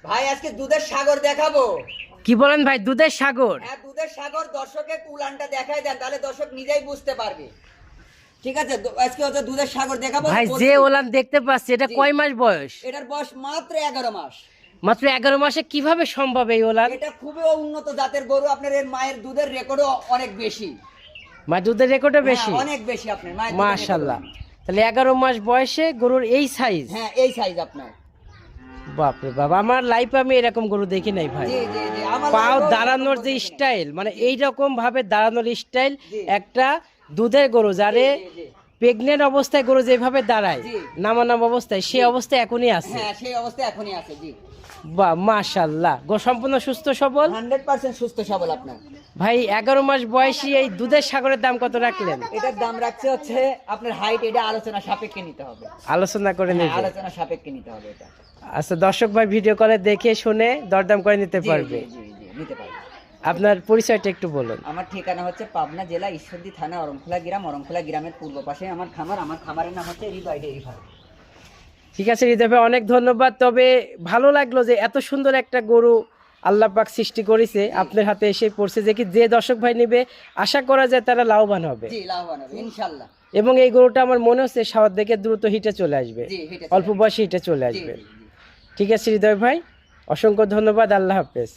ভাই আজকে দুধের সাগর দেখাবো। কি বলেন ভাই, দুধের সাগর? হ্যাঁ, দুধের সাগর। দর্শকের উলানটা দেখাই দেন, তাহলে দর্শক নিজেই বুঝতে পারবে। ঠিক আছে, আজকে হচ্ছে দুধের সাগর দেখাবো। ভাই যে ওলান দেখতে পাচ্ছি, এটা জি। কয় মাস বয়স? এটার বয়স মাত্র 11 মাস। মাত্র 11 মাসে কিভাবে সম্ভব এই ওলান? এটা খুবই উন্নত জাতের গরু। আপনার এর মায়ের দুধের রেকর্ডও অনেক বেশি। মা দুধের রেকর্ডও বেশি? হ্যাঁ, অনেক বেশি আপনার মায়ের দুধের মাশাআল্লাহ। রেকর্ডও। তাহলে 11 মাস বয়সে গরুর এই সাইজ? হ্যাঁ, এই সাইজ আপনার। বাপরে বাবা, আমার লাইফে আমি এরকম গরু দেখি নাই ভাই। জি জি জি, আমার পাও লাইফেও দাঁড়ানোর এরকম যে গরু দেখি নাই। স্টাইল, মানে এইরকম ভাবে দাঁড়ানোর স্টাইল জি। একটা দুধের গরু যারে জি, জি, জি। প্রেগনেন্ট অবস্থায় গরু যেভাবে দাঁড়ায় জি। নামানাম অবস্থায়, সেই অবস্থায় এখনই আছে। হ্যাঁ, সেই অবস্থা এখনই আছে। জি, বাহ মাশাআল্লাহ, গরু সম্পূর্ণ সুস্থ সবল। 100% সুস্থ সবল আপনার। ভাই 11 মাস বয়সী এই দুধের সাগরের দাম কত রাখলেন? এটার দাম রাখছে হচ্ছে আপনার হাইট, এটা আলোচনা সাপেক্ষে নিতে হবে। আলোচনা করে হ্যাঁ, নেবে? আলোচনা সাপেক্ষে নিতে হবে এটা। আচ্ছা, দর্শক ভাই ভিডিও কলে দেখে শুনে দরদাম করে নিতে জি, পারবে। জি, জি, জি, নিতে পারবে। আপনার পরিচয়টা একটু বলুন। আমার ঠিকানা হচ্ছে পাবনা জেলা ঈশ্বরদী থানা অরংখোলা গ্রাম। অরংখোলা গ্রামের পূর্ব পাশে আমার খামার। আমার খামারের নাম হচ্ছে হৃদয় ডেইরি ফার্ম। ঠিক আছে হৃদয় ভাই, অনেক ধন্যবাদ। তবে ভালো লাগলো যে এত সুন্দর একটা গরু আল্লাহ পাক সৃষ্টি করেছে, আপনার হাতে এসে পড়ছে, যে কি যে দর্শক ভাই নেবে আশা করা যায় তারা লাভবান হবে। জি, লাভবান হবে ইনশাআল্লাহ। এবং এই গরুটা আমার মনে হচ্ছে সাওয়ার দেখে দ্রুত হিটে চলে আসবে, জি, হিটে চলে অল্প আসবে। বয়সে হিটে চলে জি, আসবে। জি, জি। ঠিক আছে হৃদয় ভাই, অসংখ্য ধন্যবাদ, আল্লাহ হাফেজ।